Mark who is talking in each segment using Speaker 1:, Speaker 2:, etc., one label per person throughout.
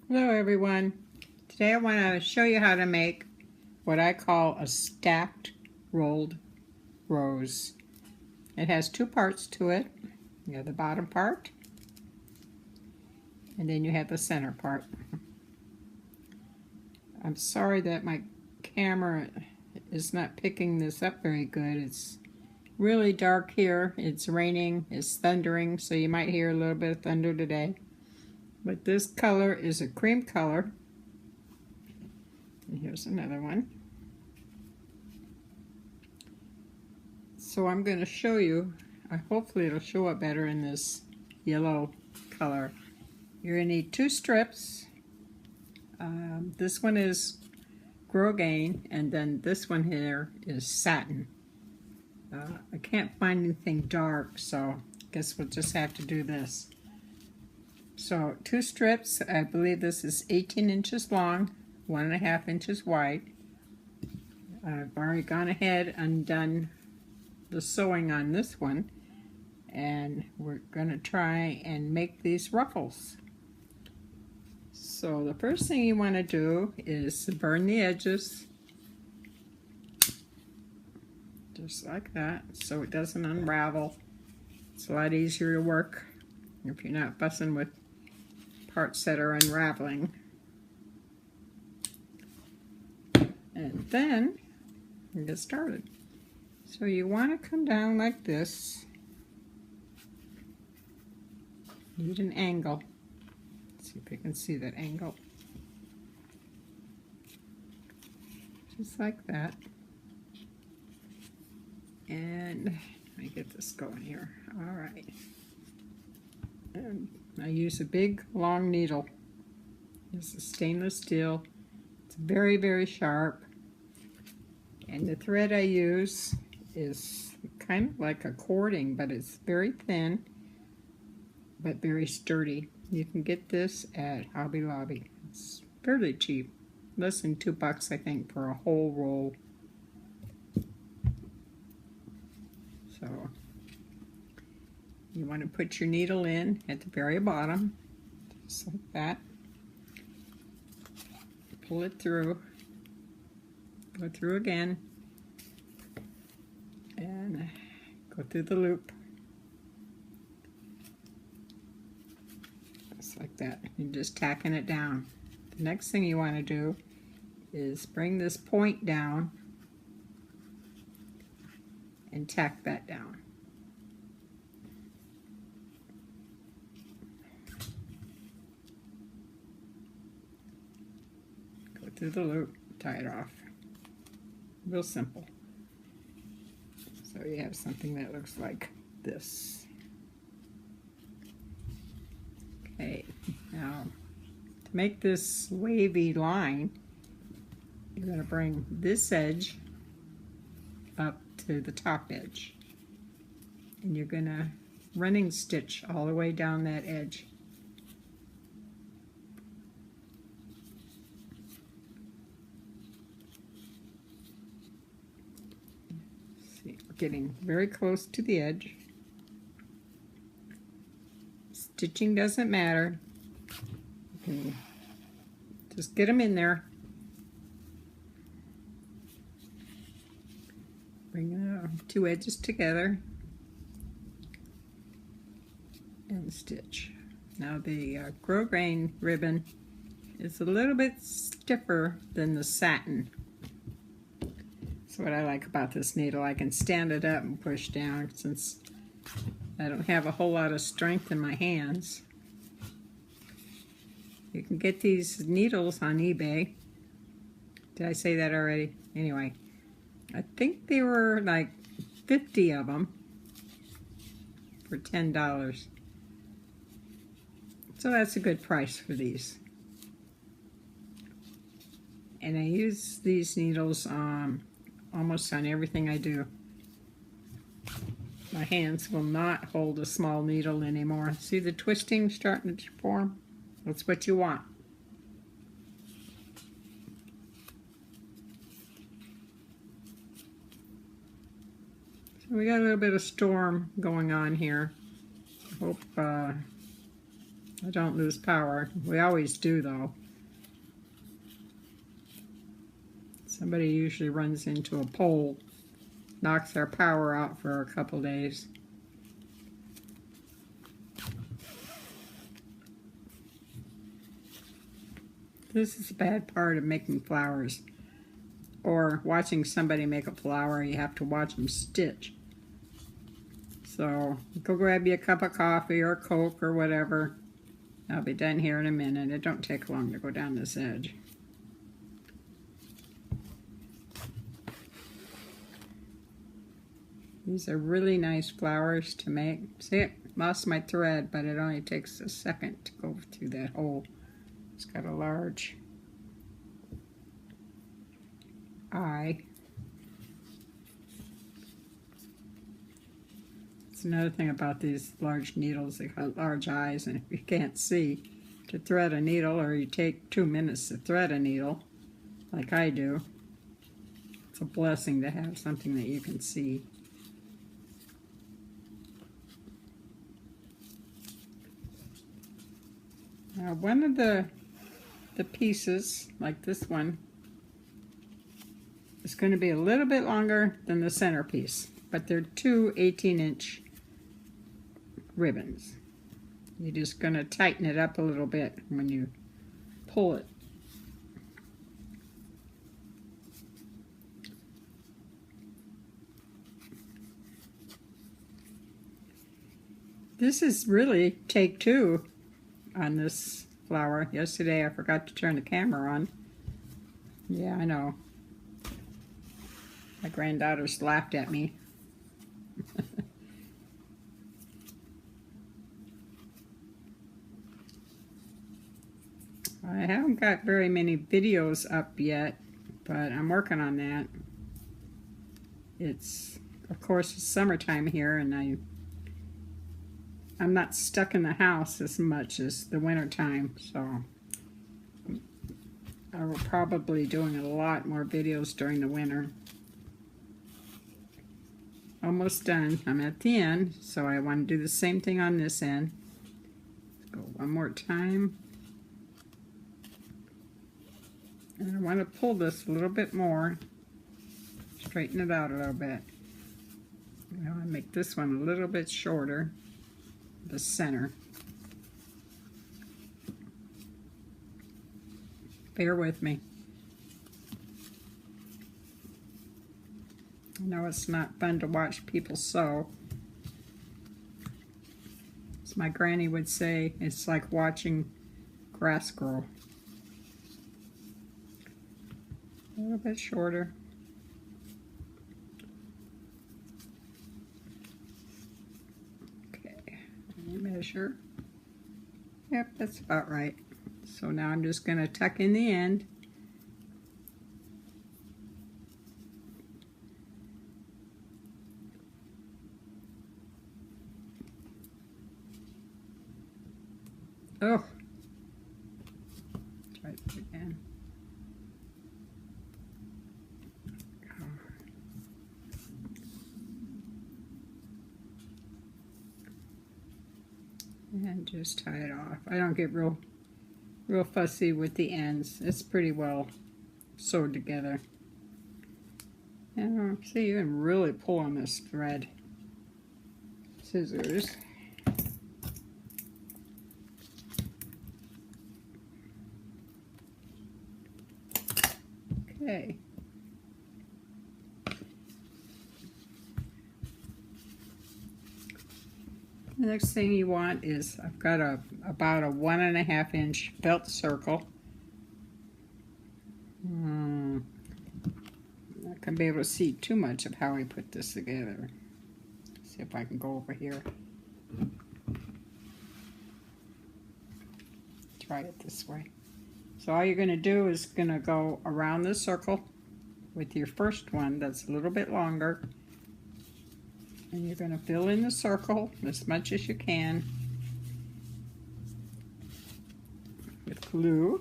Speaker 1: Hello everyone. Today I want to show you how to make what I call a stacked rolled rose. It has two parts to it. You have the bottom part and then you have the center part. I'm sorry that my camera is not picking this up very good. It's really dark here. It's raining, it's thundering, so you might hear a little bit of thunder today. But this color is a cream color. And here's another one. So I'm going to show you, hopefully it'll show up better in this yellow color. You're going to need two strips. This one is Grosgrain, and then this one here is Satin. I can't find anything dark, so I guess we'll just have to do this. So two strips, I believe this is 18 inches long, 1.5 inches wide. I've already gone ahead and done the sewing on this one, and we're going to try and make these ruffles. So the first thing you want to do is burn the edges, just like that, so it doesn't unravel. It's a lot easier to work if you're not fussing with parts that are unraveling. And then we get started. So you want to come down like this. Need an angle. Let's see if you can see that angle. Just like that. And let me get this going here. All right. And I use a big long needle. It's a stainless steel. It's very, very sharp. And the thread I use is kind of like a cording, but it's very thin, but very sturdy. You can get this at Hobby Lobby. It's fairly cheap. Less than $2, I think, for a whole roll. So you want to put your needle in at the very bottom, just like that. Pull it through, go through again, and go through the loop, just like that. You're just tacking it down. The next thing you want to do is bring this point down and tack that down. Go through the loop, tie it off. Real simple. So you have something that looks like this. Okay, now to make this wavy line, you're going to bring this edge up to the top edge. And you're going to running stitch all the way down that edge. See, we're getting very close to the edge. Stitching doesn't matter. You can just get them in there. Bring the two edges together and stitch. Now the Grosgrain ribbon is a little bit stiffer than the satin. That's what I like about this needle. I can stand it up and push down since I don't have a whole lot of strength in my hands. You can get these needles on eBay. Did I say that already? Anyway, I think they were like 50 of them for $10. So that's a good price for these. And I use these needles almost on everything I do. My hands will not hold a small needle anymore. See the twisting starting to form? That's what you want. We got a little bit of storm going on here. Hope I don't lose power. We always do, though. Somebody usually runs into a pole, knocks our power out for a couple days. This is a bad part of making flowers, or watching somebody make a flower. You have to watch them stitch. So go grab you a cup of coffee or a Coke or whatever. I'll be done here in a minute. It don't take long to go down this edge. These are really nice flowers to make. See it? Lost my thread, but it only takes a second to go through that hole. It's got a large eye. It's another thing about these large needles. They got large eyes, and if you can't see to thread a needle, or you take 2 minutes to thread a needle, like I do, it's a blessing to have something that you can see. Now, one of the pieces, like this one, is going to be a little bit longer than the centerpiece, but they're two 18-inch ribbons. You're just going to tighten it up a little bit when you pull it. This is really take two on this flower. Yesterday I forgot to turn the camera on. Yeah, I know. My granddaughters laughed at me. I haven't got very many videos up yet, but I'm working on that. It's, of course, it's summertime here, and I'm not stuck in the house as much as the winter time, so I will probably be doing a lot more videos during the winter. Almost done. I'm at the end, so I want to do the same thing on this end. Let's go one more time. And I want to pull this a little bit more, straighten it out a little bit. I want to make this one a little bit shorter, the center. Bear with me. I know it's not fun to watch people sew. As my granny would say, it's like watching grass grow. A little bit shorter. Okay, let me measure. Yep, that's about right. So now I'm just going to tuck in the end. Oh, try it again. And just tie it off. I don't get real fussy with the ends. It's pretty well sewed together. And see, you can really pull on this thread. Scissors. Okay. The next thing you want is, I've got about a 1.5 inch felt circle. I'm not going to be able to see too much of how I put this together. See if I can go over here. Try it this way. So all you're going to do is going to go around the circle with your first one that's a little bit longer. And you're going to fill in the circle as much as you can with glue.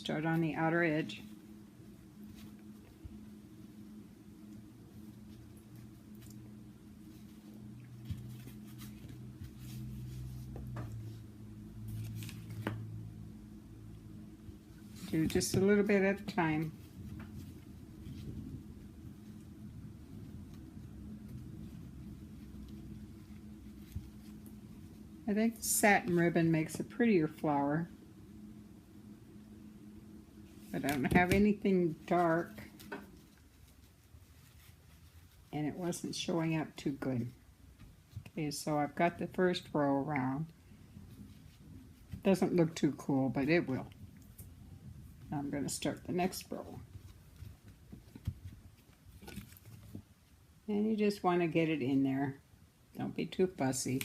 Speaker 1: start on the outer edge. Do just a little bit at a time. I think satin ribbon makes a prettier flower. But I don't have anything dark, and it wasn't showing up too good. Okay, so I've got the first row around. Doesn't look too cool, but it will. Now I'm going to start the next row. And you just want to get it in there. Don't be too fussy.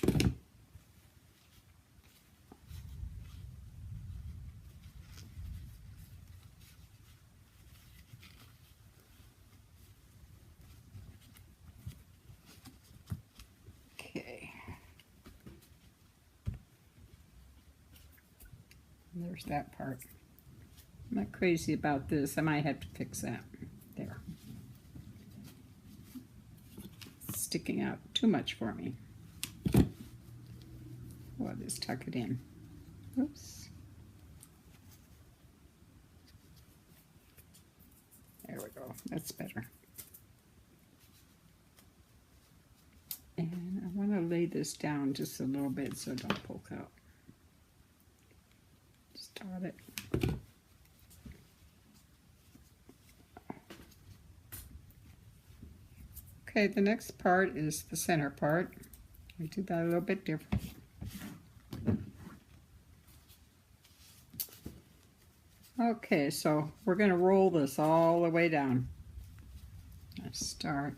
Speaker 1: Okay. And there's that part. I'm not crazy about this. I might have to fix that. There. It's sticking out too much for me. Oh, I'll just tuck it in. Oops. There we go. That's better. And I want to lay this down just a little bit so it don't poke out. Just dot it. Okay, the next part is the center part. We do that a little bit different. Okay, so we're going to roll this all the way down. Let's start.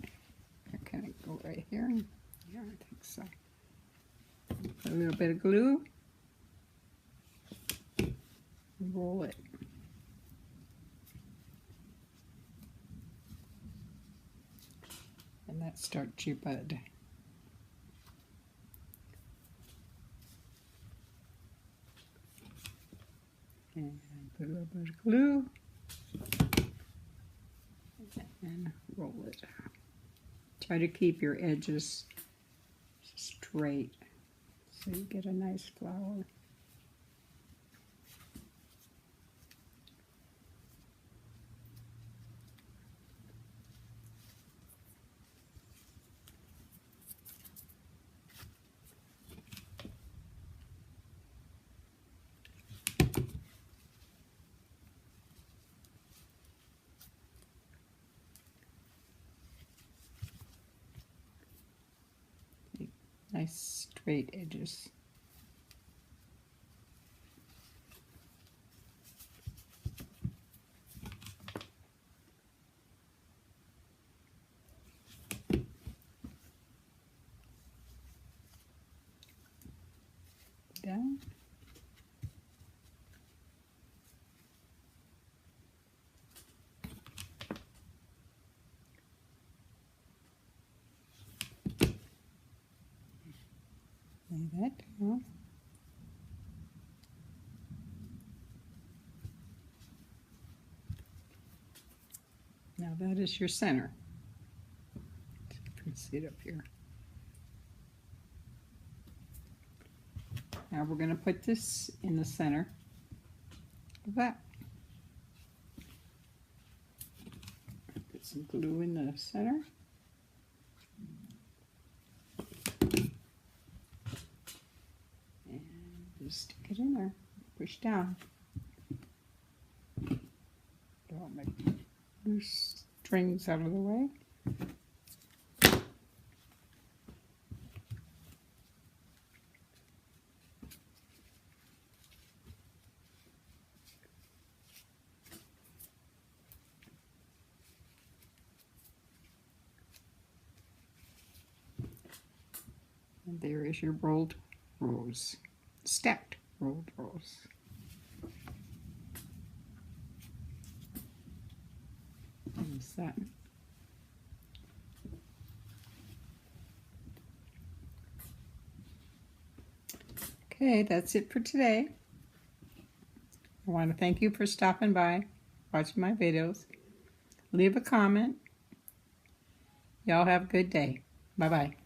Speaker 1: Can I go right here? Yeah, I think so. Put a little bit of glue. Roll it. And that starts your bud. And put a little bit of glue. And roll it. Try to keep your edges straight so you get a nice flower. Nice straight edges. Down. Lay that down. Now that is your center. You can see it up here. Now we're going to put this in the center of that. Put some glue in the center. And just stick it in there. Push down. Don't make loose strings out of the way. And there is your rolled rose, stacked rolled rose. And satin. Okay, that's it for today. I want to thank you for stopping by, watching my videos. Leave a comment. Y'all have a good day. Bye-bye.